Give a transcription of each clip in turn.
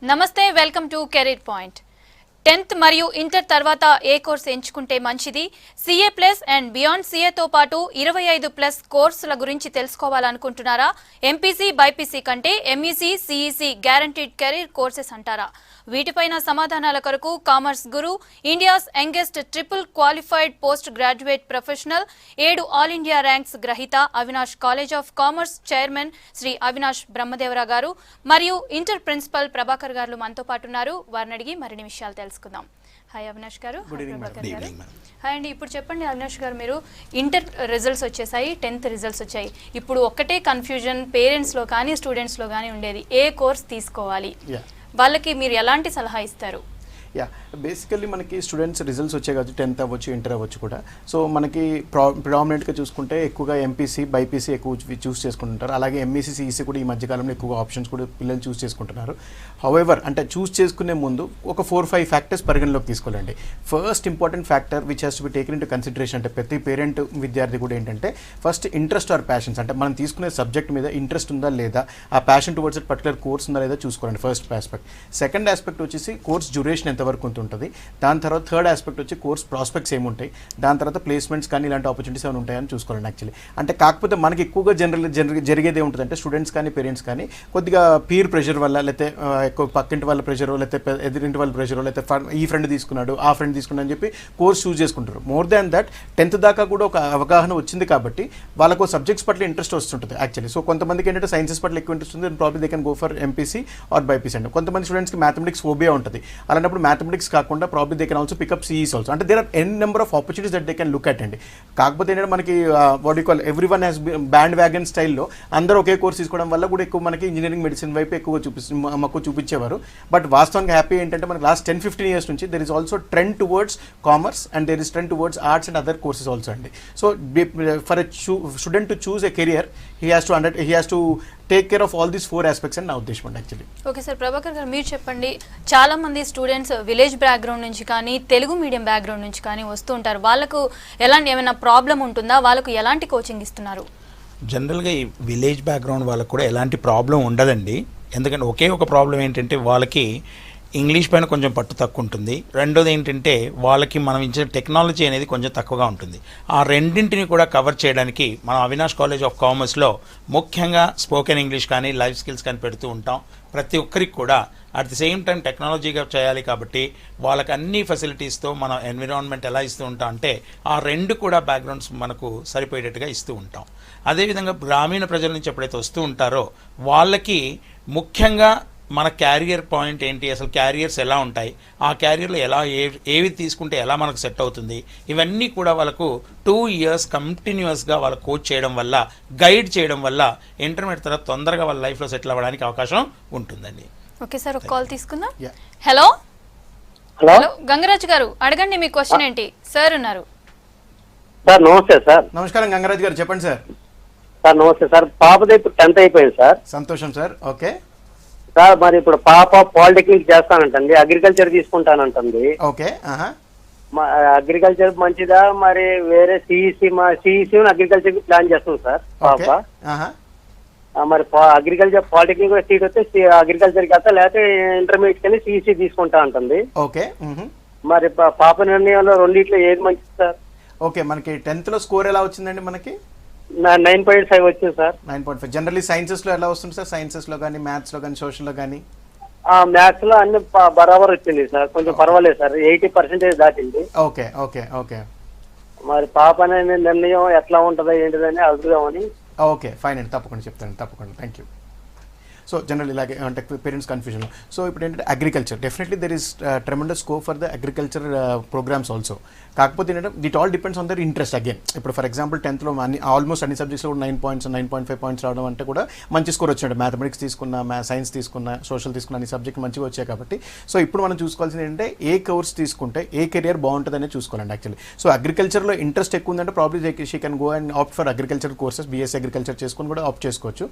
నమస్తే, welcome to career point. 10th మరియు inter తర్వాత ఏ కోర్స్ ఎంచుకుంటే మంచిది? CA ప్లస్ అండ్ బియాండ్ CAతో పాటు 25+ కోర్సుల గురించి తెలుసుకోవాలనుకుంటున్నారా? MPC BIPC కంటే MEC CEC guaranteed career courses అంటారా? వీటిపైన సమాధానాల కొరకు commerce guru, India's youngest triple qualified post graduate professional, 7 all India ranks గ్రహీత Avinash college of commerce chairman Shri Avinash Brahmadevara గారు మరియు ఇంటర్ ప్రిన్సిపల్ ప్రభాకర్ గారు మనతో పాటు ఉన్నారు. వారిని అడిగి మరిన్ని విషయాలు తెలుసుకుందాం. హాయ్ అవినాష్ గారు. ప్రభాకర్ గారు. హాయ్ అండి. ఇప్పుడు చెప్పండి అవినాష్ గారు, మీరు ఇంటర్ రిజల్ట్స్ వచ్చేసాయి, 10th రిజల్ట్స్ వచ్చాయి. ఇప్పుడు ఒక్కటే కన్ఫ్యూజన్ పేరెంట్స్లో కానీ స్టూడెంట్స్లో కానీ ఉండేది, ఏ కోర్స్ తీసుకోవాలి? వాళ్ళకి మీరు ఎలాంటి సలహా ఇస్తారు? బేసికల్లీ మనకి స్టూడెంట్స్ రిజల్ట్స్ వచ్చాయి కాబట్టి 10th అవ్వచ్చు, ఇంటర్ అవ్వచ్చు కూడా. సో మనకి ప్రిడామినెంట్గా చూసుకుంటే ఎక్కువగా MPC BIPC ఎక్కువ చూస్ చేసుకుంటుంటారు. అలాగే MEC CEC కూడా ఈ మధ్యకాలంలో ఎక్కువగా ఆప్షన్స్ కూడా పిల్లలు చూస్ చేసుకుంటున్నారు. హౌఎవర్ అంటే చూస్ చేసుకునే ముందు ఒక 4-5 ఫ్యాక్టర్స్ పరిగణలోకి తీసుకోవాలండి. First important factor which has to be taken into consideration అంటే ప్రతి పేరెంట్ విద్యార్థి కూడా ఏంటంటే ఫస్ట్ ఇంట్రెస్ట్ ఆర్ ప్యాషన్స్, అంటే మనం తీసుకునే సబ్జెక్ట్ మీద ఇంట్రెస్ట్ ఉందా లేదా, ఆ ప్యాషన్ టువర్డ్స్ పర్టికులర్ కోర్స్ ఉందా లేదా చూసుకోవాలండి. First aspect. సెకండ్ ఆస్పెక్ట్ వచ్చేసి కోర్స్ డ్యూరేషన్ ఎంతవరకు ఉంటుంది. దాని తర్వాత థర్డ్ ఆస్పెక్ట్ వచ్చి కోర్స్ ప్రాస్పెక్ట్స్ ఏముంటాయి, దాని తర్వాత ప్లేస్మెంట్స్ కానీ ఇలాంటి ఆపర్చునిటీస్ ఏమైనా ఉంటాయని చూసుకోవాలండి యాక్చువల్లీ. అంటే కాకపోతే మనకి ఎక్కువగా జరిగేది ఏముంటుంది అంటే స్టూడెంట్స్ కానీ పేరెంట్స్ కానీ కొద్దిగా పీర్ ప్రెషర్ వల్ల, లేకపోతే ఎక్కువ పక్కింటి వాళ్ళ ప్రెషరో, లేకపోతే ఎదురింటి వాళ్ళ ప్రెషరో, లేకపోతే ఈ ఫ్రెండ్ తీసుకున్నాడు ఆ ఫ్రెండ్ తీసుకున్నాడు అని చెప్పి కోర్స్ చూస్ చేసుకుంటారు. మోర్ దాన్ దట్ 10th దాకా కూడా ఒక అవగాహన వచ్చింది కాబట్టి వాళ్ళకు సబ్జెక్ట్స్ పట్ల ఇంట్రెస్ట్ వస్తుంటుంది యాక్చువల్లీ. సో కొంతమందికి ఏంటంటే సైన్సెస్ పట్ల ఎక్కువ ఇంట్రెస్ట్ ఉంది, probably they can go for MPC or BIPC అండి. కొంతమంది స్టూడెంట్స్కి మ్యాథమెటిక్స్ ఫోబియా ఉంటుంది. అలాంటప్పుడు మ్యాథమెటిక్స్ కాకుండా probably they can also pick CEs also. అంటే there are n number of opportunities that they can look at అండి. కాకపోతే ఏంటంటే మనకి what you call every one has bandwagon స్టైల్లో అందరూ ఒకే కోర్స్ తీసుకోవడం వల్ల కూడా ఎక్కువ మనకి ఇంజనీరింగ్ మెడిసిన్ వైపు ఎక్కువ చూపించేవారు. బట్ వాస్తవంగా హ్యాపీ ఏంటంటే మనకి లాస్ట్ 10-15 years నుంచి there is also trend towards commerce and there is trend towards arts and other courses also అండి. So for a student to choose a career he has to take care of all these 4 aspects అని నా ఉద్దేశం అండి actually. Okay sir. Prabhakar గారు, మీరు చెప్పండి. చాలా మంది స్టూడెంట్స్ విలేజ్ బ్యాక్గ్రౌండ్ నుంచి కానీ తెలుగు మీడియం బ్యాక్గ్రౌండ్ నుంచి కానీ వస్తూ ఉంటారు. వాళ్ళకు ఏమైనా ప్రాబ్లం ఉంటుందా? వాళ్ళకు ఎలాంటి కోచింగ్ ఇస్తున్నారు? జనరల్గా ఈ విలేజ్ బ్యాక్గ్రౌండ్ వాళ్ళకు కూడా ఎలాంటి ప్రాబ్లం ఉండదండి. ఎందుకంటే ఒకే ఒక ప్రాబ్లం ఏంటంటే వాళ్ళకి ఇంగ్లీష్ పైన కొంచెం పట్టు తక్కువ ఉంటుంది. రెండోది ఏంటంటే వాళ్ళకి మనం ఇచ్చిన టెక్నాలజీ అనేది కొంచెం తక్కువగా ఉంటుంది. ఆ రెండింటిని కూడా కవర్ చేయడానికి మనం అవినాష్ కాలేజ్ ఆఫ్ కామర్స్లో ముఖ్యంగా స్పోకెన్ ఇంగ్లీష్ కానీ లైఫ్ స్కిల్స్ కానీ పెడుతూ ఉంటాం. ప్రతి ఒక్కరికి కూడా అట్ ది సేమ్ టైం టెక్నాలజీగా చేయాలి కాబట్టి వాళ్ళకి అన్ని ఫెసిలిటీస్తో మనం ఎన్విరాన్మెంట్ ఎలా ఇస్తూ ఉంటాం అంటే ఆ రెండు కూడా బ్యాక్గ్రౌండ్స్ మనకు సరిపోయేటట్టుగా ఇస్తూ ఉంటాం. అదేవిధంగా గ్రామీణ ప్రజల నుంచి ఎప్పుడైతే వస్తూ ఉంటారో వాళ్ళకి ముఖ్యంగా మన క్యారియర్ పాయింట్ ఏంటి, అసలు క్యారియర్స్ ఎలా ఉంటాయి, ఆ క్యారియర్లో ఎలా ఏవి తీసుకుంటే ఎలా మనకు సెట్ అవుతుంది, ఇవన్నీ కూడా వాళ్ళకు 2 years కంటిన్యూస్గా వాళ్ళ కోచ్ చేయడం వల్ల, గైడ్ చేయడం వల్ల ఇంటర్మీడియట్ తర్వాత తొందరగా వాళ్ళ లైఫ్లో సెటిల్ అవ్వడానికి అవకాశం ఉంటుందండి. ఓకే సార్, ఒక కాల్ తీసుకుందాం. హలో హలో గంగరాజు గారు, అడగండి మీ క్వశ్చన్ ఏంటి. సార్ ఉన్నారు. సార్ నమస్తే సార్. నమస్కారం గంగరాజు గారు, చెప్పండి సార్. సార్ నమస్తే సార్. పాపది ఇప్పుడు 10th అయిపోయింది సార్. సంతోషం సార్. ఓకే సార్, మరి ఇప్పుడు పాప పాలిటెక్నిక్ చేస్తానంటుంది, అగ్రికల్చర్ తీసుకుంటానంటుంది. ఓకే. అగ్రికల్చర్ మంచిదా, మరి వేరే CEC అగ్రికల్చర్ కి ప్లాన్ చేస్తుంది సార్ పాప. మరి అగ్రికల్చర్ పాలిటెక్నిక్ సీట్ వస్తే అగ్రికల్చర్ కి వస్తా, లేకపోతే ఇంటర్మీడియట్ కానీ CEC తీసుకుంటా ఉంటుంది. ఓకే. మరి పాప నిర్ణయంలో రెండిట్లో ఏది మంచిది సార్? ఓకే, మనకి 10th లో స్కోర్ ఎలా వచ్చిందండి? మనకి 9.5 వచ్చింది సార్. 9.5. జనరల్లీ సైన్సెస్లో ఎలా వస్తుంది సార్? సైన్సెస్లో కానీ మ్యాథ్స్లో కానీ సోషల్లో కానీ? మ్యాథ్స్ లో అన్ని బరాబర్ వచ్చింది సార్, కొంచెం పర్వాలేదు సార్, 80% దాటింది. Okay okay okay. మరి పాప అనే నిర్ణయం ఎట్లా ఉంటుందో ఏంటిదని అడుగుదామని. ఓకే ఫైన్ అండి, తప్పకుండా చెప్తాను, తప్పకుండా. Thank you. సో జనరల్ ఇలాగే అంటే పేరెంట్స్ కన్ఫ్యూజన్. సో ఇప్పుడు ఏంటంటే agriculture definitely there is tremendous scope for the agriculture programmes also. కాకపోతే ఏంటంటే it all depends on their interest again. ఇప్పుడు ఫర్ ఎగ్జాంపుల్ 10th లో ఆల్మోస్ట్ అన్ని సబ్జెక్ట్స్లో 9 points 9.5 points రావడం అంటే కూడా మంచి స్కోర్ వచ్చినట్టు. మ్యాథమెటిక్స్ తీసుకున్న, సైన్స్ తీసుకున్న, సోషల్ తీసుకున్న అన్ని సబ్జెక్ట్ మంచిగా వచ్చాయి కాబట్టి సో ఇప్పుడు మనం చూసుకోవాల్సింది ఏంటంటే ఏ కోర్స్ తీసుకుంటే ఏ కెరియర్ బాగుంటుందనే చూసుకోవాలండి యాక్చువల్లీ. సో అగ్రికల్చర్లో ఇంట్రెస్ట్ ఎక్కువ ఉందంటే probably she can go and opt for agriculture courses, BSc agriculture చేసుకుని కూడా ఆప్ట్ చేసుకోవచ్చు.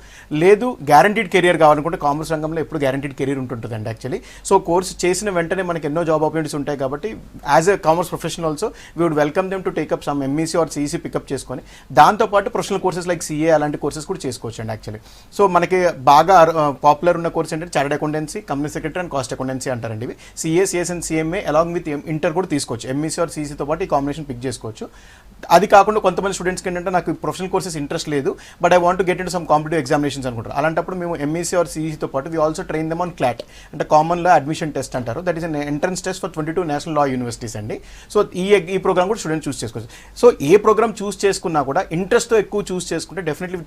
లేదు గ్యారంటీడ్ కెరియర్ రావాలనుకుంటే కామర్స్ రంగంలో ఎప్పుడు గ్యారంటీడ్ కెరీర్ ఉంటుందండి యాక్చువల్లీ. సో కోర్స్ చేసిన వెంటనే మనకి ఎన్నో జాబ్ ఆపర్చునిటీస్ ఉంటాయి కాబట్టి as a commerce professional also we would welcome them to take up some MEC or CEC pick up చేసుకొని దాంతోపాటు ప్రొఫెషనల్ కోర్సెస్ లైక్ సిఏ అలాంటి కోర్సెస్ కూడా చేసుకోవచ్చు అండి యాక్చువల్లీ. సో మనకి బాగా పాపులర్ ఉన్న కోర్స్ ఏంటంటే chartered accountancy, company secretary and cost accountancy అంటారండి. ఇవి CA, CS and CMA along with inter కూడా తీసుకోవచ్చు. ఎంఈసీ ఆర్ సిఈసీతో పాటు ఈ కాంబినేషన్ పిక్ చేసుకోవచ్చు. అది కాకుండా కొంతమంది స్టూడెంట్స్కి ఏంటంటే నాకు ప్రొఫెషనల్ కోర్సెస్ ఇంట్రెస్ట్ లేదు but I want to get in some competitive examinations అనుకుంటారు. అలాంటప్పుడు మేము ఎంఈసీ ఆర్ సిఈసీతో పాటు we also train them on clot అంటే కామన్ లా అడ్మిషన్ టెస్ట్ అంటారు. That is an entrance test for 22 national law universities అండి. So ఈ programme కూడా student చూస్ చేసుకోవచ్చు. సో ఏ ప్రోగ్రామ్ చూస్ చేసుకున్నా కూడా ఇంట్రెస్ట్తో ఎక్కువ చూస్ చేసుకుంటే definitely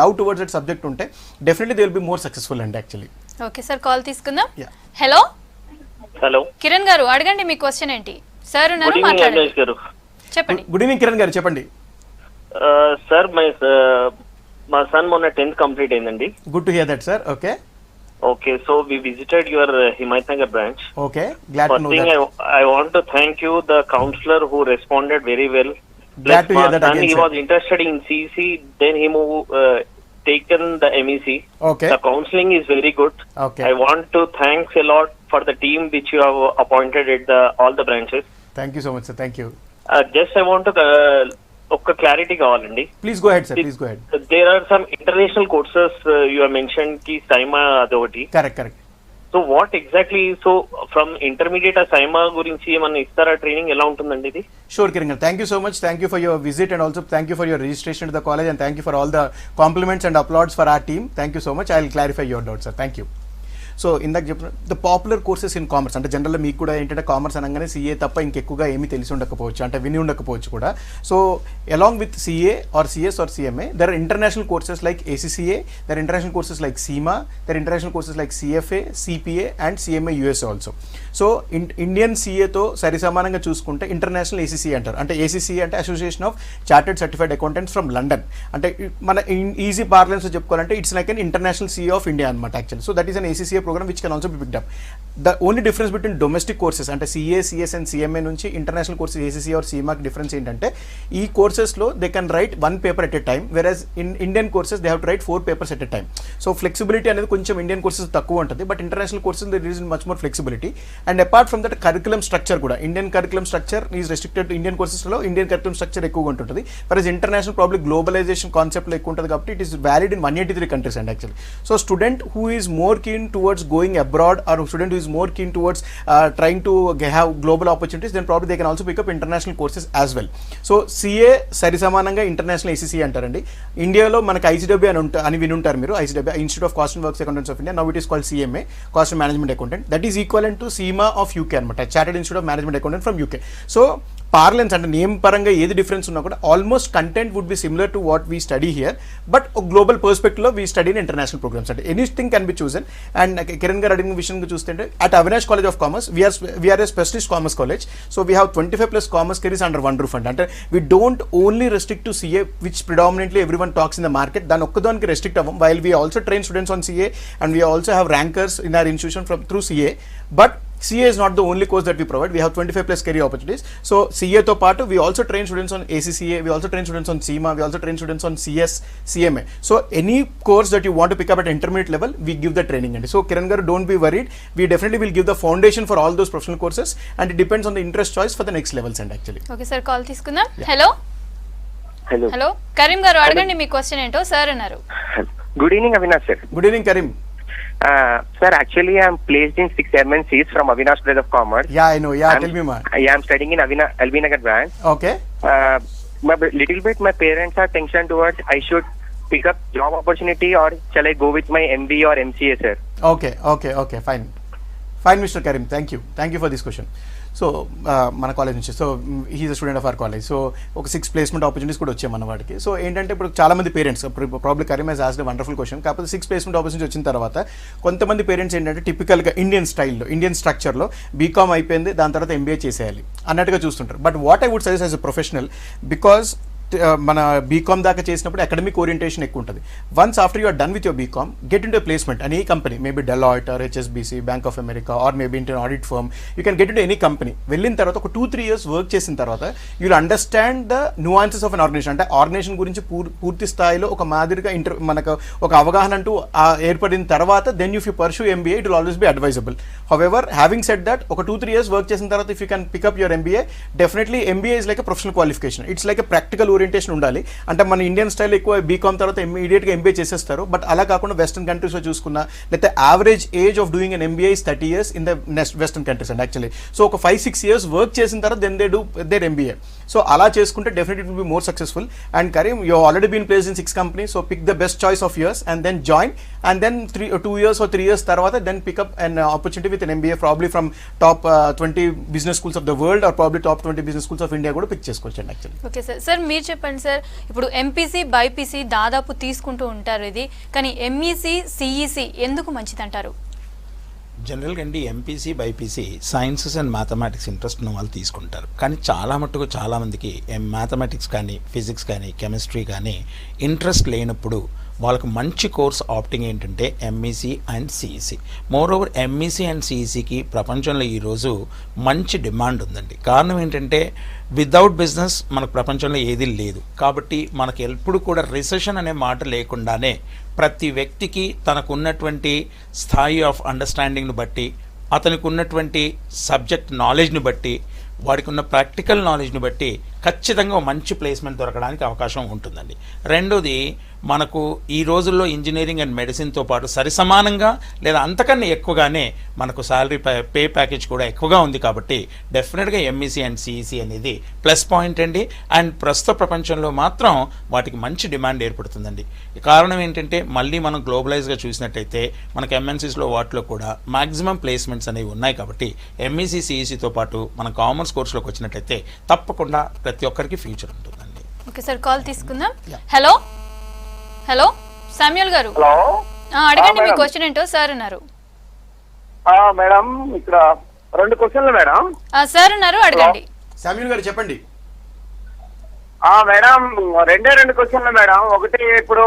love towards that subject ఉంటే definitely they will be more successful అండి యాక్చువల్లీ. ఓకే సార్, కాల్ తీసుకుందాం. హలో హలో కిరణ్ గారు, అడగండి మీ క్వశ్చన్ ఏంటి. సార్ ఉన్నారు, మాట్లాడండి. చెప్పండి. గుడ్ ఈవినింగ్ కిరణ్ గారు, చెప్పండి. సార్ మా సన్ మొన్న 10th కంప్లీట్ అయిందండి. Good to hear that sir. Okay okay, so we visited your Himayatnagar branch. Okay, glad to know First thing, that. I want to thank you, the counselor who responded very well. Glad to hear that Son, again, he sir. was interested in CC, then he taken the MEC. Okay. The counseling is very good. Okay. I want to thanks a lot for the team which you have appointed at all the branches. Thank you so much, sir. Thank you. Just I want to ఒక clarity కావాలండి. Please go ahead, sir. Please go ahead. There are some international courses you have mentioned ki SIMA adoti. Correct. So what exactly, so from intermediate CIMA గురించి ఏమన్నా ఇస్తారా training, ఎలా ఉంటుందండి ఇది? Sure, Kiran. Thank you so much. Thank you for your visit and also thank you for your registration to the college and thank you for all the compliments and applauds for our team. Thank you so much. I will clarify your doubts, sir. Thank you. So ఇందాక చెప్పిన the popular courses in commerce అంటే జనరల్గా మీకు కూడా ఏంటంటే commerce అనగానే CA తప్ప ఇంకెక్కువగా ఏమీ తెలిసి ఉండకపోవచ్చు, అంటే విని ఉండకపోవచ్చు కూడా. So along with CA or CS or CMA there are international courses like ACCA, there international courses like CIMA, there international courses like CFA, CPA and CMA USA also. So Indian సిఏతో సరిసమానంగా చూసుకుంటే international ACC అంటారు. అంటే ACC అంటే association of chartered certified accountants from London. అంటే మన easy parlance చెప్పుకోవాలంటే it's like an international CA of India అనమాట actually. So that is an ACCA program which can also be picked up. The only difference between domestic courses అంటే CA, CS and CMA నుంచి international courses ACC or CMA difference ఏంటంటే ఈ కోర్సెస్లో they can write 1 paper at a time, whereas in Indian courses they have to write 4 papers at a time. So flexibility అనేది కొంచెం Indian courses తక్కువ ఉంటుంది, but international courses there is much more flexibility. And apart from that curriculum structure కూడా Indian curriculum structure is restricted to Indian కోర్సెస్లో Indian curriculum structure ఎక్కువగా ఉంటుంది, whereas international probably globalisation కాన్సెప్ట్లో ఎక్కువ ఉంటుంది కాబట్టి it is valid in 183 countries and actually. So student who is more keen towards going abroad or student who is more keen towards trying to have global opportunities, then probably they can also pick up international courses as well. So CA సరి సమానంగా international ACC అంటారండి. ఇండియాలో మనకి ICW అని విని ఉంటారు మీరు, ICW institute of cost and works accountants of India. Now it is called CMA, cost and management accountant. That is equivalent to CIMA of UK అనమాట, chartered institute of management accountant from UK. So parlance అంటే name పరంగా ఏది difference ఉన్నా కూడా almost content would be similar to what we study here, but ఒక global పర్స్పెక్టివ్లో we study in international programmes. అంటే anything can be chosen. And Kiran గారు అడిగిన విషయంగా చూస్తుంటే at Avinash college of commerce we're a specialist commerce college. So we have 25+ commerce careers under one roof అండి. అంటే we don't only restrict to CA which predominantly everyone talks in the market. దాని ఒక్కదానికి restrict అవ్వం. While we also train students on CA and we also have rankers in our institution through CA, but CA is not the only course that we provide. We have 25+ career opportunities. So CA to part, we also train students on ACCA, we also train students on CIMA, we also train students on CS, CMA. So any course that you want to pick up at intermediate level, we give the training. And so Kiran garu, don't be worried. We definitely will give the foundation for all those professional courses, and it depends on the interest choice for the next levels and actually. Okay sir, call తీసుకుందాం. Hello Karim గారు, అడగండి మీ question ఏంటో. Sir అన్నారు. Good evening, Avinash sir. Good evening, Karim. Sir, actually I am placed in 6 MNCs from Avinash College of Commerce. Yeah, I know. Yeah, tell me more. I am studying in LB Nagar branch. Okay. Little bit my parents are tension towards I should pick up job opportunity or shall I go with my MBA or MCA, sir? Okay, fine, Mr. Karim. Thank you for this question. So మన college నుంచి, so he's a student of our college. So ఒక 6 placement opportunities కూడా వచ్చాయి మన వాడికి. So ఏంటంటే ఇప్పుడు చాలామంది parents, probably Karim he's asked a wonderful question. కాకపోతే 6 ప్లేస్మెంట్ ఆపర్చునిటీ వచ్చిన తర్వాత కొంతమంది పేరెంట్స్ ఏంటంటే టిపికల్గా ఇండియన్ స్టైల్లో, ఇండియన్ స్ట్రక్చర్లో బీకామ్ అయిపోయింది, దాని తర్వాత MBA చేసేయాలి అన్నట్టుగా చూస్తుంటారు. But what I would suggest as a professional, because మన బీకామ్ దాకా చేసినప్పుడు అకాడమిక్ ఓరియంటేషన్ ఎక్కువ ఉంటుంది. Once after you are done with your BCom, get in to placement అని ఏ company, maybe Deloitte or HSBC, bank of America or maybe inter audit firm, you can get in to any company. వెళ్ళిన తర్వాత ఒక 2-3 years work చేసిన తర్వాత you will understand the nuances of an organisation. అంటే organisation గురించి పూర్తి స్థాయిలో ఒక మాదిరిగా మనకు ఒక అవగాహన అంటూ ఏర్పడిన తర్వాత then if you pursue MBA it will always be advisable. However having said that, ఒక 2-3 years వర్క్ చేసిన తర్వాత if you can pick up your MBA, definitely MBA is like a professional qualification. It's like a practical orientation ఉండాలి. అంటే మన Indian style ఎక్కువ BCom తర్వాత ఇమీడియట్గా MBA చేసేస్తారు. బట్ అలా కాకుండా వెస్టర్న్ కంట్రీస్లో చూసుకున్నా, లేకపోతే average age of doing an MBA is 30 years in the western countries and actually. So ఒక 5-6 years వర్క్ చేసిన తర్వాత then they do their MBA. So అలా చేసుకుంటే definitely it will be more successful. And Karim, you already been placed in 6 companies, so pick the best choice of yours and then join, and then 2 years or 3 years తర్వాత then pick up an opportunity with an MBA probably from top 20 business schools of the world or probably top 20 business schools of India కూడా pick చేసుకోవచ్చు అండి actually. Okay sir. Sir మీరు చెప్పండి sir, ఇప్పుడు MPC BiPC దాదాపు తీసుకుంటూ ఉంటారు ఇది, కానీ ఎంఈసీ సిఈసీ ఎందుకు మంచిది అంటారు? జనరల్గా అండి MPC BiPC sciences and mathematics interest ఉన్న వాళ్ళు తీసుకుంటారు. కానీ చాలా మట్టుకు చాలామందికి మ్యాథమెటిక్స్ కానీ ఫిజిక్స్ కానీ కెమిస్ట్రీ కానీ ఇంట్రెస్ట్ లేనప్పుడు వాళ్ళకు మంచి కోర్స్ ఆప్టింగ్ ఏంటంటే MEC and CEC. Moreover MEC and సిఈసీకి ప్రపంచంలో ఈరోజు మంచి డిమాండ్ ఉందండి. కారణం ఏంటంటే వితౌట్ బిజినెస్ మనకు ప్రపంచంలో ఏది లేదు. కాబట్టి మనకు ఎప్పుడు కూడా రిసెషన్ అనే మాట లేకుండానే ప్రతి వ్యక్తికి తనకు ఉన్నటువంటి స్థాయి ఆఫ్ అండర్స్టాండింగ్ని బట్టి, అతనికి ఉన్నటువంటి సబ్జెక్ట్ నాలెడ్జ్ని బట్టి, వాడికి ఉన్న ప్రాక్టికల్ నాలెడ్జ్ని బట్టి ఖచ్చితంగా మంచి ప్లేస్మెంట్ దొరకడానికి అవకాశం ఉంటుందండి. రెండోది, మనకు ఈ రోజుల్లో ఇంజనీరింగ్ అండ్ మెడిసిన్తో పాటు సరిసమానంగా లేదా అంతకన్నా ఎక్కువగానే మనకు శాలరీ పే ప్యాకేజ్ కూడా ఎక్కువగా ఉంది. కాబట్టి డెఫినెట్గా ఎంఈసీ అండ్ సిఈసీ అనేది ప్లస్ పాయింట్ అండి. అండ్ ప్రస్తుత ప్రపంచంలో మాత్రం వాటికి మంచి డిమాండ్ ఏర్పడుతుందండి. కారణం ఏంటంటే మళ్ళీ మనం గ్లోబలైజ్గా చూసినట్టయితే మనకు ఎంఎన్సీస్లో వాటిలో కూడా మ్యాక్సిమం ప్లేస్మెంట్స్ అనేవి ఉన్నాయి. కాబట్టి ఎంఈసీ సిఈసీతో పాటు మన కామర్స్ కోర్సులోకి వచ్చినట్టయితే తప్పకుండా ప్రతి ఒక్కరికి ఫ్యూచర్ ఉంటుందండి. ఓకే సార్, కాల్ తీసుకుందాం. హలో హలో శామ్యూల్ గారు, హలో, అడగండి మీ క్వశ్చన్ ఏంటో. సార్ ఉన్నారు. మేడం ఇక్కడ 2 questions మేడం. సార్ ఉన్నారు, అడగండి. శామ్యూల్ గారు చెప్పండి. Madam 2 questions madam. ఒకటి, ఇప్పుడు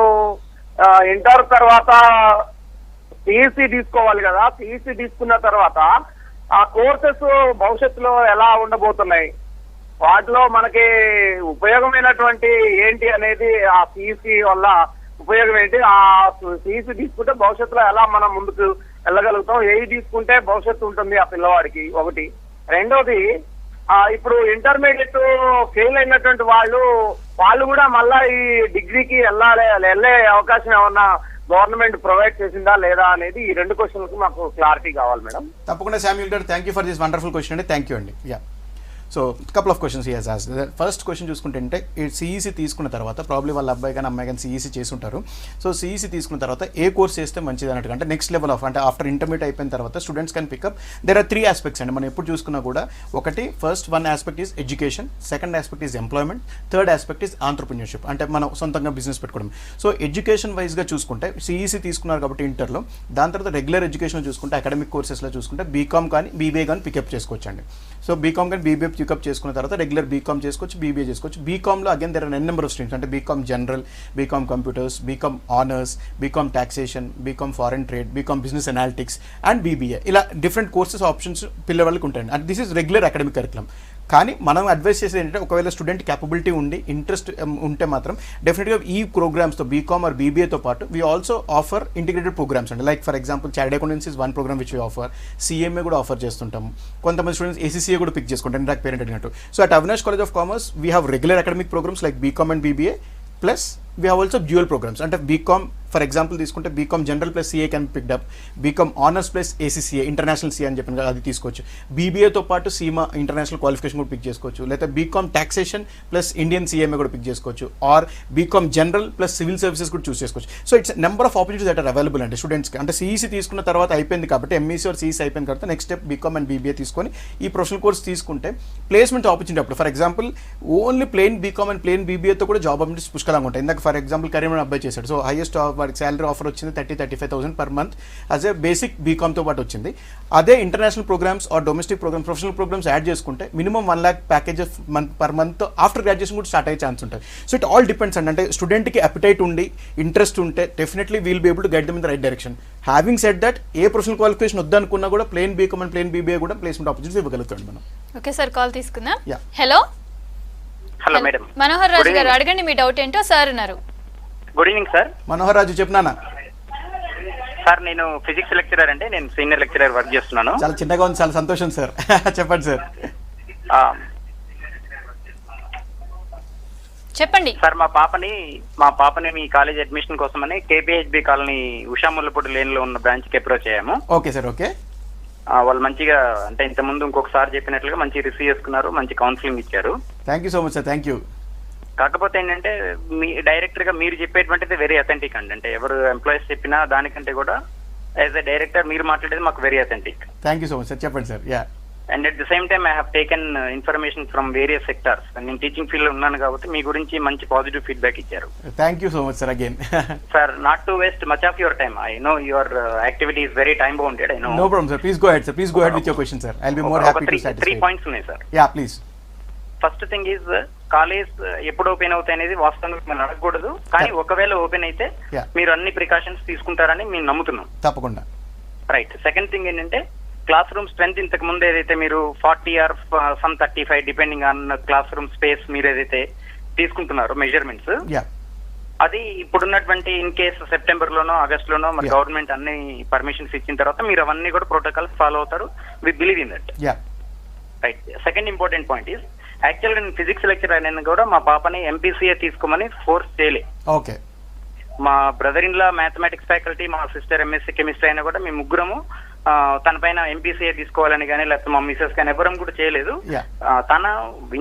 ఇంటర్ తర్వాత సిఈసి తీసుకోవాలి కదా, సిఈసి తీసుకున్న తర్వాత ఆ కోర్సెస్ భవిష్యత్తులో ఎలా ఉండబోతున్నాయి, వాటిలో మనకి ఉపయోగమైనటువంటి ఏంటి అనేది, ఆ సిఈసి వల్ల ఉపయోగం ఏంటి, ఆ సిఈసి తీసుకుంటే భవిష్యత్తులో ఎలా మనం ముందుకు వెళ్ళగలుగుతాం, ఏవి తీసుకుంటే భవిష్యత్తు ఉంటుంది ఆ పిల్లవాడికి, ఒకటి. రెండోది, ఇప్పుడు ఇంటర్మీడియట్ ఫెయిల్ అయినటువంటి వాళ్ళు కూడా మళ్ళా ఈ డిగ్రీకి వెళ్ళే అవకాశం ఏమన్నా గవర్నమెంట్ ప్రొవైడ్ చేసిందా లేదా అనేది ఈ 2 questions మాకు క్లారిటీ కావాలి మేడం. తప్పకుండా శామ్యూల్ గారు, thank you for this wonderful question అండి. థ్యాంక్ యూ అండి. Ya, so couple of questions he has asked. First question చూసుకుంటే సిఈసీ తీసుకున్న తర్వాత ప్రాబ్లీ వాళ్ళ అబ్బాయి కానీ అమ్మాయి కానీ సిఈసీ చేసి ఉంటారు. సో సిఈసీ తీసుకున్న తర్వాత ఏ కోర్స్ చేస్తే మంచిది అన్నట్టు, అంటే నెక్స్ట్ లెవెల్ ఆఫ్, అంటే ఆఫ్టర్ ఇంటర్మీడియట్ అయిపోయిన తర్వాత students can pick up. There are 3 aspects అండి. మనం ఎప్పుడు చూసుకున్నా కూడా, ఒకటి first one aspect is education, second aspect is employment, third aspect is entrepreneurship, అంటే మనం సొంతంగా బిజినెస్ పెట్టుకోవడం. సో ఎడ్యుకేషన్ వైజ్గా చూసుకుంటే సిఈసీ తీసుకున్నారు కాబట్టి ఇంటర్లో, దాని తర్వాత రెగ్యులర్ ఎడ్యుకేషన్ చూసుకుంటే అకాడమిక్ కోర్సెస్లో చూసుకుంటే బీకామ్ కానీ బీబీఏ కానీ పికప్ చేసుకోవచ్చండి. సో బీకామ్ కానీ బీబీఏ పికప్ చేసుకున్న తర్వాత రెగ్యులర్ బీకామ్ చేసుకోవచ్చు, బీబీఏ చేసుకోవచ్చు. బీకామ్లో again there are n number of streams, అంటే BCom general, BCom computers, BCom honours, BCom taxation, BCom foreign trade, BCom business analytics and BBA, ఇలా different courses options పిల్లవాళ్ళకి ఉంటాయండి. And this is regular academic curriculum. కానీ మనం advice చేసేది ఏంటంటే, ఒకవేళ student capability ఉండి ఇంట్రెస్ట్ ఉంటే మాత్రం డెఫినెట్గా ఈ ప్రోగ్రామ్స్తో బీకామ్ ఆర్ బీబీఏతో పాటు we also offer integrated programmes అండి. Like for example chartered accountancy is one programme which we offer, CMA కూడా ఆఫర్ చేస్తుంటాము. కొంతమంది స్టూడెంట్స్ ఏసీసీఏ కూడా పిక్ చేసుకుంటారు, ఇందాక పేరెంట్ అడిగినట్టు. So at Avinash college of commerce we have regular academic programs like BCom and BBA, plus we have also dual programs. అంటే BCom for example తీసుకుంటే BCom general plus CA can picked up, BCom honours plus ACCA international CA అని చెప్పిన కదా, అది తీసుకోవచ్చు. బీబీఏతో పాటు CIMA international qualification కూడా పిక్ చేసుకోవచ్చు. లేదా BCom taxation plus Indian CMA కూడా పిక్ చేసుకోవచ్చు, or BCom general plus civil services కూడా చూస్ చేసుకోవచ్చు. So it's number of opportunities that are available అండి స్టూడెంట్స్కి. అంటే సిఈసీ తీసుకున్న తర్వాత అయిపోయింది కాబట్టి, ఎంఈసీ ఆర్ సిఈసీ అయిపోయిన తర్వాత next step BCom and BBA తీసుకొని ఈ ప్రొఫెషనల్ కోర్స్ తీసుకుంటే ప్లేస్మెంట్ ఆపర్చునిటీ అప్పుడు, for example only plain BCom and plain బీబీఏతో కూడా జాబ్ ఆపర్చునిటీస్ పుష్కలంగా ఉంటాయి. ఇందాక ఫర్ ఎగ్జాంపుల్ కరీంనగర్ అబ్బాయి చేశాడు, సో హైయెస్ట్ వారికి శాలరీ ఆఫర్ వచ్చింది 35,000 per month as a basic బీకామ్తో పాటు వచ్చింది. అదే international programmes or domestic programmes, professional programmes add చేసుకుంటే minimum 1 lakh package per month after graduation కూడా స్టార్ట్ అయ్యే ఛాన్స్ ఉంటుంది. సో ఇట్ ఆల్ డిపెండ్స్ అండి. అంటే స్టూడెంట్కి అపిటైట్ ఉండి ఇంట్రెస్ట్ ఉంటే definitely we'll be able to guide them in the right direction. Having said that a professional qualification వద్దనుకున్నా కూడా plain BCom and plain BBA కూడా ప్లేస్మెంట్ ఆపర్చునిటీస్ ఇవ్వగలుగుతాం మనం. ఓకే సార్, కాల్ తీసుకుందాం. Yeah. Hello hello madam. Manohar Raju గారు, అడగండి మీ doubt ఏంటో. Sir ఉన్నారు. Good evening sir. Manohar Raju చెప్పినానా? సార్ నేను ఫిజిక్స్ లెక్చరర్ అండి, నేను సీనియర్ లెక్చరర్ వర్క్ చేస్తున్నాను. చాలా చిన్నగా ఉంది, చాలా సంతోషం సార్. చెప్పండి సార్. చెప్పండి సార్ మా పాపని మీ కాలేజ్ అడ్మిషన్ కోసమని KPHB colony Usha Mullapudi lane లో ఉన్న బ్రాంచ్ కి అప్రోచ్ అయ్యాము. Okay sir. ఓకే. వాళ్ళు మంచిగా అంటే ఇంత ముందు ఇంకొకసారి చెప్పినట్లుగా మంచి రిసీవ్ చేసుకున్నారు, మంచి కౌన్సిలింగ్ ఇచ్చారు. Thank you so much sir. Thank you. కాకపోతే ఏంటంటే మీ డైరెక్టర్ గా మీరు చెప్పేటువంటిది వెరీ అథెంటిక్ అండి. అంటే ఎవరు ఎంప్లాయీస్ చెప్పినా దానికంటే కూడా యాజ్ ఎ డైరెక్టర్ మీరు మాట్లాడేది మాకు very authentic. Thank you so much sir. చెప్పండి sir. Yeah. And at the same time I have taken information from various sectors. నేను టీచింగ్ ఫీల్డ్ లో ఉన్నాను కాబట్టి మీ గురించి మంచి పాజిటివ్ ఫీడ్బ్యాక్ ఇచ్చారు. Thank you so much sir again. Sir not to waste much of your time. I know your activity is very time bounded. I know. No problem sir. Please go ahead sir. Please go ahead with your question sir. I will be more happy to satisfy. 3 points ఉన్నాయి sir. Yeah please. First thing is college ఎప్పుడు open అవుతాయి అనేది వాస్తవంగా మనం అడగకూడదు, కానీ ఒకవేళ open అయితే Yeah. మీరు అన్ని ప్రికాషన్స్ తీసుకుంటారని మేము నమ్ముతున్నాం. తప్పకుండా. రైట్. సెకండ్ థింగ్ ఏంటంటే క్లాస్ రూమ్ స్ట్రెంత్ ఇంతకు ముందు ఏదైతే మీరు 40 or some 35 depending on class room space మీరు ఏదైతే తీసుకుంటున్నారో మెజర్మెంట్స్, యా, అది ఇప్పుడున్నటువంటి ఇన్ కేసు సెప్టెంబర్ లోనో ఆగస్ట్ లోనో మరి Yeah. గవర్నమెంట్ అన్ని పర్మిషన్స్ ఇచ్చిన తర్వాత మీరు అవన్నీ కూడా ప్రోటోకాల్స్ ఫాలో అవుతారు. We believe in that. Ya. Right. Second important point is actual గా నేను ఫిజిక్స్ లెక్చర్ అయినా కూడా మా పాపని ఎంపీసీఏ తీసుకోమని ఫోర్స్ చేయలే. ఓకే. మా brother in law mathematics faculty, మా సిస్టర్ ఎంఎస్సీ కెమిస్ట్రీ అయినా కూడా మేము ముగ్గురము తన పైన ఎంపీసీఏ తీసుకోవాలని కానీ లేకపోతే మా మిసెస్ కానీ ఎవరం కూడా చేయలేదు. Yeah. తన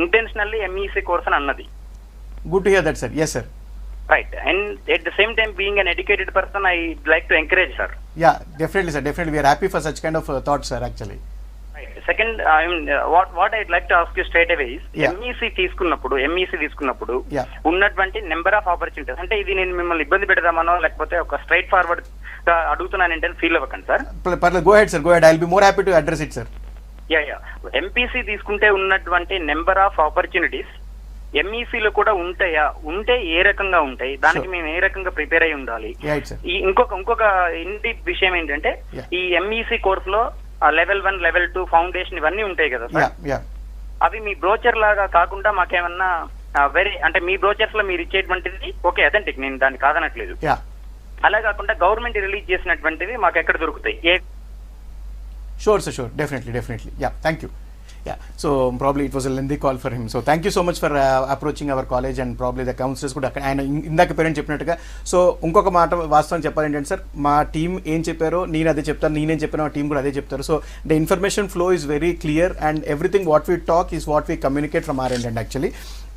ఇంటెన్షనల్లీ ఎంఈసీ కోర్స్ అని అన్నది. Good to hear that sir. Yes sir. Right. And at the same time being an educated person I like to encourage sir. Yeah, definitely sir. Definitely we are happy for such kind of thoughts sir actually. Second what I'd like to ask you straight away is MEC తీసుకున్నప్పుడు Yeah. ఉన్నటువంటి number of opportunities, అంటే ఇది నేను మిమ్మల్ని ఇబ్బంది పెడదామనో లేకపోతే ఒక straight forward గా అడుగుతున్నానంటే ఫీల్ అవ్వకండి సార్. పర్లేదు, go ahead sir. Go head. I will be more happy to address it sir. Yeah. MPC తీసుకుంటే ఉన్నటువంటి నెంబర్ ఆఫ్ ఆపర్చునిటీస్ ఎంఈసీలో కూడా ఉంటాయా? ఉంటే ఏ రకంగా ఉంటాయి? దానికి Sure. మేము ఏ రకంగా ప్రిపేర్ అయి ఉండాలి? Right, sir. ఈ ఇంకొక ఇంటి విషయం ఏంటంటే Yeah. ఈ ఎంఈసీ కోర్స్ లో లెవెల్ 1 లెవెల్ 2 ఫౌండేషన్ ఇవన్నీ ఉంటాయి కదా యా, సార్. యా. అవి మీ బ్రోచర్ లాగా కాకుండా మాకేమన్నా వెరీ అంటే మీ బ్రోచర్స్ లో మీరు ఇచ్చేటువంటిది ఓకే అథెంటిక్, నేను దాన్ని కాదనట్లేదు. యా. అలా కాకుండా గవర్నమెంట్ రిలీజ్ చేసినటువంటివి మాకు ఎక్కడ దొరుకుతాయి? Sure, sir, sure. Definitely. Yeah, thank you. Yeah, so probably it was a lengthy call for him. So thank you so much for approaching our college and probably the counselors కూడా ఆయన ఇందాక parent చెప్పినట్టుగా. So ఇంకొక మాట వాస్తవం చెప్పాలి ఏంటంటే sir, మా టీం ఏం చెప్పారో నేను అదే చెప్తాను, నేనేం చెప్పానో మా టీం కూడా అదే చెప్తారు. So the information flow is very clear and everything what we talk is what we communicate from our end and actually.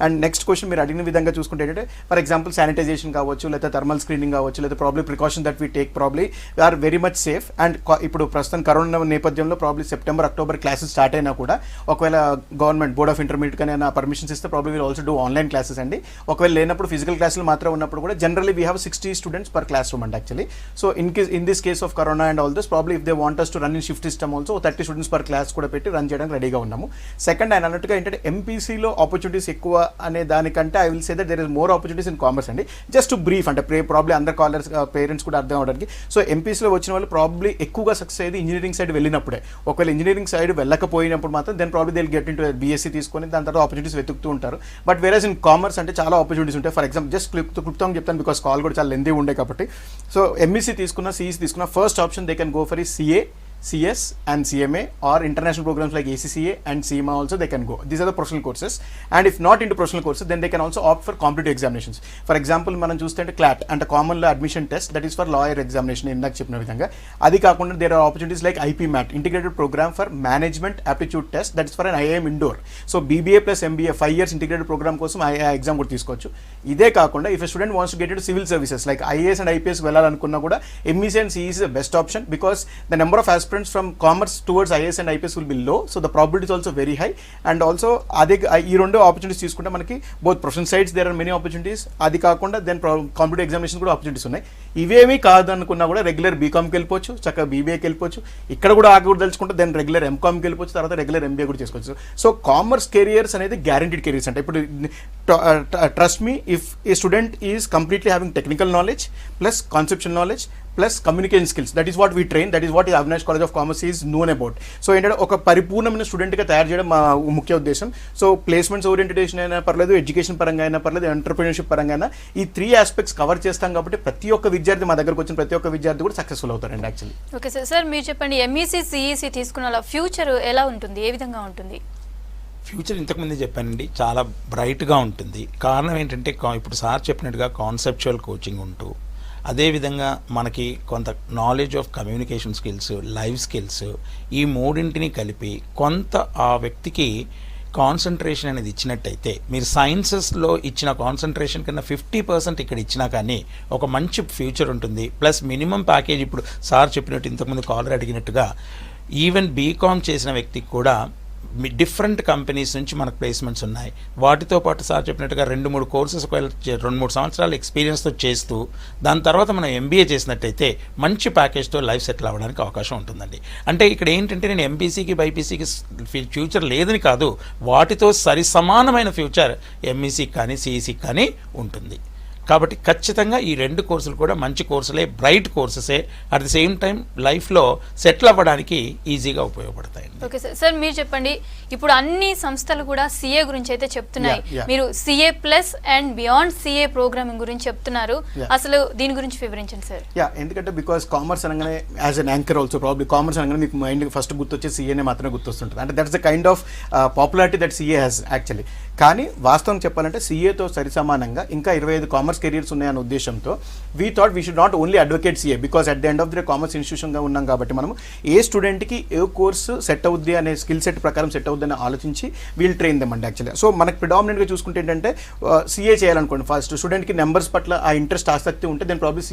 And next question మీరు అడిగిన విధంగా చూసుకుంటే ఏంటంటే ఫర్ ఎగ్జాంపుల్ శానిటైజేషన్ కావచ్చు, లేదా థర్మల్ స్క్రీనింగ్ కావచ్చు, లేదా probably precaution that we take probably are very much safe. And ఇప్పుడు ప్రస్తుతం కరోనా నేపథ్యంలో probably September October classes start అయినా కూడా ఒకవేళ గవర్నమెంట్ బోర్డ్ ఆఫ్ ఇంటర్మీడియట్ కానీ పర్మిషన్స్ ఇస్తే probably will also do online classes అండి. ఒకవేళ లేనప్పుడు ఫిజికల్ క్లాసులు మాత్రం ఉన్నప్పుడు కూడా generally we have 60 students per classroom అండి actually. So in this case of corona and all this probably if they want us to run in shift system also 30 students per class కూడా పెట్టి run చేయడానికి రెడీగా ఉన్నాము. Second ఆయన అన్నట్టుగా ఏంటంటే ఎంపీసీలో opportunities ఎక్కువ అనే దానికంటే I will say that there is more opportunities in commerce అండి. జస్ట్ బ్రీఫ్ అంటే ప్రాబ్లీ అందరు కాలర్స్ పేరెంట్స్ కూడా అర్థం అవడానికి. సో ఎంపీసీలో వచ్చిన వాళ్ళు ప్రాబ్లీ ఎక్కువగా సక్సెస్ అయ్యేది ఇంజనీరింగ్ సైడ్ వెళ్ళినప్పుడే. ఒకవేళ ఇంజనీరింగ్ సైడ్ వెళ్ళకపోయినప్పుడు మాత్రం then probably they will get into BSc తీసుకొని దాని తర్వాత ఆపర్చునిటీస్ వెతుకుతూ ఉంటారు. బట్ వేరేస్ ఇన్ కామర్స్ అంటే చాలా ఆపర్చునిటీస్ ఉంటాయి. ఫర్ ఎగ్జాంపుల్ జస్ట్ క్లుప్తంగా చెప్తాను బికాస్ కాల్ కూడా చాలా లెందీ ఉండే కాబట్టి. సో ఎంఈసీ తీసుకున్న, సిఈసీ తీసుకున్న first option they can go for ఈ CA, CS and CMA or international programs like ACCA and CIMA also they can go. These are the professional courses. And if not into professional courses, then they can also opt for competitive examinations. For example, మనం చూస్తే CLAT అంటే common law admission test, that is for lawyer examination ఇందాక చెప్పిన విధంగా. అది కాకుండా there are opportunities like IPMAT, integrated programme for management aptitude test, that is for an IIM Indore. So BBA plus MBA 5 years integrated programme కోసం ఆ exam కూడా తీసుకోవచ్చు. ఇదే కాకుండా if a student wants to get into civil services like IAS and IPS వెళ్ళాలనుకున్నా కూడా MEC and CEC is the best option because the number of aspirants from commerce towards IAS and IPS will be low, so the probability is also very high. And also అదే ఈ రెండు opportunities తీసుకుంటే మనకి both professional sides there are many opportunities. అది కాకుండా then competitive examination కూడా opportunities ఉన్నాయి. ఇవేమీ కాదు అనుకున్నా కూడా రెగ్యులర్ బీకామ్కి వెళ్ళిపోవచ్చు, చక్కగా బీబీఏకి వెళ్ళిపోవచ్చు. ఇక్కడ కూడా ఆగకూడదలుచుకుంటే దెన్ రెగ్యులర్ ఎంకామ్కి వెళ్ళిపోవచ్చు, తర్వాత రెగ్యులర్ ఎంబీఏ కూడా చేసుకోవచ్చు. సో కామర్స్ కెరియర్స్ అనేది గ్యారంటీడ్ కెరియర్స్ అంటే ఇప్పుడు trust me, if A student is completely having technical knowledge plus conceptual knowledge plus communication skills, that is what we train, that is what Avinash college of commerce is known about. So ఏంటంటే ఒక పరిపూర్ణమైన స్టూడెంట్గా తయారు చేయడం మా ముఖ్య ఉద్దేశం. So placements orientation అయినా పర్లేదు, ఎడ్యుకేషన్ పరంగా అయినా పర్లేదు, ఎంటర్ప్రినర్షిప్ పరంగా అయినా ఈ 3 ఆస్పెక్ట్స్ కవర్ చేస్తాం కాబట్టి ప్రతి ఒక్క విద్యార్థి మా దగ్గరకు వచ్చిన ప్రతి ఒక్క విద్యార్థి కూడా సక్సెస్ఫుల్ అవుతారండి యాక్చువల్లీ. Okay sir. సార్ మీరు చెప్పండి, ఎంఈసీ సిఈసీ తీసుకున్న ఫ్యూచర్ ఎలా ఉంటుంది, ఏ విధంగా ఉంటుంది? ఫ్యూచర్ ఇంతకుముందే చెప్పానండి, చాలా బ్రైట్గా ఉంటుంది. కారణం ఏంటంటే ఇప్పుడు సార్ చెప్పినట్టుగా కాన్సెప్చువల్ కోచింగ్ ఉంటూ, అదేవిధంగా మనకి కొంత knowledge of communication skills, life skills, ఈ మూడింటిని కలిపి కొంత ఆ వ్యక్తికి కాన్సన్ట్రేషన్ అనేది ఇచ్చినట్టయితే, మీరు సైన్సెస్లో ఇచ్చిన కాన్సన్ట్రేషన్ కన్నా 50% ఇక్కడ ఇచ్చినా కానీ ఒక మంచి ఫ్యూచర్ ఉంటుంది. ప్లస్ మినిమం ప్యాకేజ్ ఇప్పుడు సార్ చెప్పినట్టు ఇంతకుముందు కాలర్ అడిగినట్టుగా ఈవెన్ బీకామ్ చేసిన వ్యక్తికి కూడా డిఫరెంట్ కంపెనీస్ నుంచి మనకు ప్లేస్మెంట్స్ ఉన్నాయి. వాటితో పాటు సార్ చెప్పినట్టుగా 2-3 కోర్సెస్ ఒకవేళ 2-3 సంవత్సరాల ఎక్స్పీరియన్స్తో చేస్తూ దాని తర్వాత మనం ఎంబీఏ చేసినట్టయితే మంచి ప్యాకేజ్తో లైఫ్ సెటిల్ అవ్వడానికి అవకాశం ఉంటుందండి. అంటే ఇక్కడ ఏంటంటే నేను ఎంపీసీకి బైపీసీకి ఫ్యూచర్ లేదని కాదు, వాటితో సరి సమానమైన ఫ్యూచర్ ఎంఈసీకి కానీ సిఈసీకి కానీ ఉంటుంది. కాబట్టి ఖచ్చితంగా ఈ 2 కోర్సులు కూడా మంచి కోర్సులే, బ్రైట్ కోర్సెసే, అట్ ది సేమ్ టైం లైఫ్లో సెటిల్ అవ్వడానికి ఈజీగా ఉపయోగపడతాయండి. Okay sir. సార్ మీరు చెప్పండి, ఇప్పుడు అన్ని సంస్థలు కూడా సిఏ గురించి అయితే చెప్తున్నాయి, మీరు CA plus and beyond CA programming గురించి చెప్తున్నారు, అసలు దీని గురించి వివరించండి సార్. ఎందుకంటే బికాస్ కామర్స్ అనగానే as an anchor also probably commerce అనగానే మీకు మైండ్ ఫస్ట్ గుర్తొచ్చే సిఏనే మాత్రమే గుర్తొస్తుంటుంది. అంటే that's the kind of popularity that CA has actually. కానీ వాస్తవం చెప్పాలంటే సిఏతో సరిసమానంగా ఇంకా 25 కామర్స్ కెరియర్స్ ఉన్నాయన్న ఉద్దేశంతో we thought we should not only advocate CA, because at the end of the commerce ఇన్స్టిట్యూషన్గా ఉన్నాం కాబట్టి మనం ఏ స్టూడెంట్కి ఏ కోర్సు సెట్ అవుద్ది అనే స్కిల్ సెట్ ప్రకారం సెట్ అవుద్ది అని ఆలోచించి వీల్ ట్రైన్ దెమ్ అండి యాక్చువల్లీ. సో మనకు ప్రిడామినెంట్గా చూసుకుంటే ఏంటంటే సిఏ చేయాలనుకోండి, ఫస్ట్ స్టూడెంట్కి నెంబర్స్ పట్ల ఆ ఇంట్రెస్ట్ ఆసక్తి ఉంటే దెన్ ప్రాబ్లీ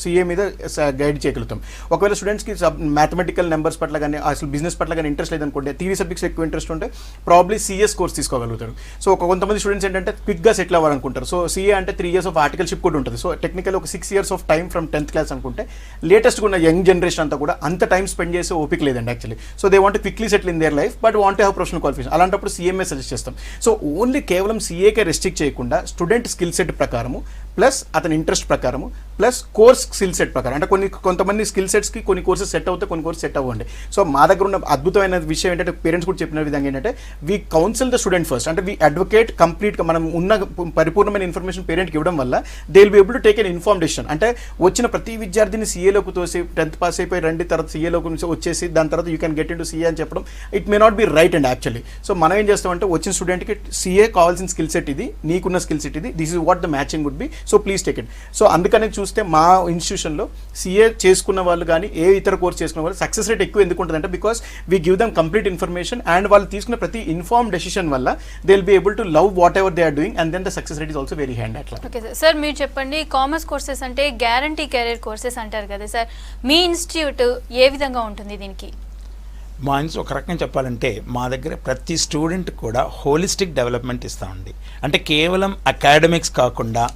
సిఏ మీద గైడ్ చేయగలుగుతాం. ఒకవేళ స్టూడెంట్స్కి మ్యాథమెటికల్ నెంబర్స్ పట్ల కానీ అసలు బిజినెస్ పట్ల కానీ ఇంట్రెస్ట్ లేదనుకోండి, థియరీ సబ్జెక్ట్స్ ఎక్కువ ఇంట్రెస్ట్ ఉంటే ప్రాబ్లీ సిఎస్ కోర్స్ తీసుకోగలుగుతారు. సో కొంతమంది స్టూడెంట్స్ ఏంటంటే క్విక్గా సెటిల్ అవ్వాలనుకుంటారు. సో సిఏ అంటే 3 years ఆఫ్ ఆర్టికల్షిప్ కూడా ఉంటుంది. సో టెక్నికల్ ఒక 6 years of time from 10th class అనుకుంటే, లేటెస్ట్గా ఉన్న యంగ్ జనరేషన్ అంతా కూడా అంత టైం స్పెండ్ చేసే ఓపిక లేదండి actually. So they want quickly settle in their life but want have professional qualification. అలాంటప్పుడు సిఎంఏ సజెస్ట్ చేస్తాం. సో ఓన్లీ కేవలం సిఏకే రెస్ట్రిక్ట్ చేయకుండా స్టూడెంట్ స్కిల్ సెట్ ప్రకారము ప్లస్ అతని ఇంట్రెస్ట్ ప్రకారము ప్లస్ కోర్స్ స్కిల్ సెట్ ప్రకారం, అంటే కొంతమంది స్కిల్ సెట్స్కి కొన్ని కోర్సెస్ సెట్ అవుతాయి, కొన్ని కోర్సెస్ సెట్ అవ్వండి. సో మా దగ్గర ఉన్న అద్భుతమైన విషయం ఏంటంటే పేరెంట్స్ కూడా చెప్పిన విధంగా ఏంటంటే we counsel the student first, అంటే వీ అడ్వకేట్ కంప్లీట్గా మనం ఉన్న పరిపూర్ణమైన ఇన్ఫర్మేషన్ పేరెంట్కి ఇవ్వడం వల్ల they will be able to take an inform decision. అంటే వచ్చిన ప్రతి విద్యార్థిని సీఏలోకి తోసి 10th పాస్ అయిపోయి రండి తర్వాత సీఏలోకి వచ్చేసి దాని తర్వాత you can get in to CA అని చెప్పడం it may not be right and actually. So మనం ఏం చేస్తామంటే వచ్చిన స్టూడెంట్కి సీఏ కావాల్సిన స్కిల్ సెట్ ఇది, నీకున్న స్కిల్ సెట్ ఇది, this is what the matching would be, so please take it. So అందుకనే చూస్తే మా ఇన్స్టిట్యూషన్లో సీఏ చేసుకున్న వాళ్ళు కానీ ఏ ఇతర కోర్స్ చేసుకున్న వాళ్ళు సక్సెస్ రేట్ ఎక్కువ ఎందుకు ఉంటుందంటే because we give them complete information and వాళ్ళు తీసుకున్న ప్రతి ఇన్ఫార్మ్ డెసిషన్ వల్ల they will be able to love whatever they are doing and then the success rate is also very hand అట్లా. Okay sir, మీరు చెప్పండి, commerce courses అంటే guarantee career courses అంటారు కదా సార్, మీ ఇన్స్టిట్యూట్ ఏ విధంగా ఉంటుంది దీనికి? మా ఇన్స్టిట్యూట్ ఒక రకంగా చెప్పాలంటే మా దగ్గర ప్రతి స్టూడెంట్ కూడా హోలిస్టిక్ డెవలప్మెంట్ ఇస్తామండి. అంటే కేవలం అకాడమిక్స్ కాకుండా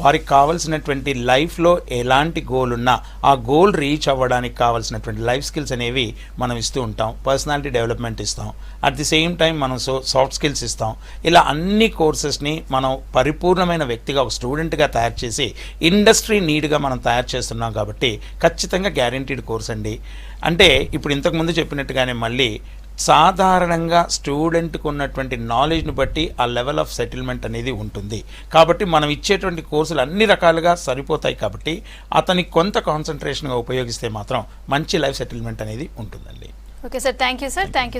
వారికి కావాల్సినటువంటి లైఫ్లో ఎలాంటి గోల్ ఉన్నా ఆ గోల్ రీచ్ అవ్వడానికి కావాల్సినటువంటి లైఫ్ స్కిల్స్ అనేవి మనం ఇస్తూ ఉంటాం. పర్సనాలిటీ డెవలప్మెంట్ ఇస్తాం, అట్ ది సేమ్ టైం మనం సాఫ్ట్ స్కిల్స్ ఇస్తాం. ఇలా అన్ని కోర్సెస్ని మనం పరిపూర్ణమైన వ్యక్తిగా ఒక స్టూడెంట్గా తయారు చేసి ఇండస్ట్రీ నీడ్గా మనం తయారు చేస్తున్నాం కాబట్టి ఖచ్చితంగా గ్యారంటీడ్ కోర్స్ అండి. అంటే ఇప్పుడు ఇంతకుముందు చెప్పినట్టుగానే మళ్ళీ సాధారణంగా స్టూడెంట్కు ఉన్నటువంటి నాలెడ్జ్ని బట్టి ఆ లెవెల్ ఆఫ్ సెటిల్మెంట్ అనేది ఉంటుంది. కాబట్టి మనం ఇచ్చేటువంటి కోర్సులు అన్ని రకాలుగా సరిపోతాయి కాబట్టి అతనికి కొంత కాన్సన్ట్రేషన్గా ఉపయోగిస్తే మాత్రం మంచి లైఫ్ సెటిల్మెంట్ అనేది ఉంటుందండి. Okay sir, thank you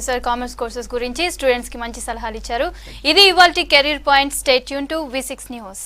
sir. Commerce courses గురించి స్టూడెంట్స్కి మంచి సలహాలు ఇచ్చారు. ఇది ఇవాల్టి career point. Stay tune to V6 news.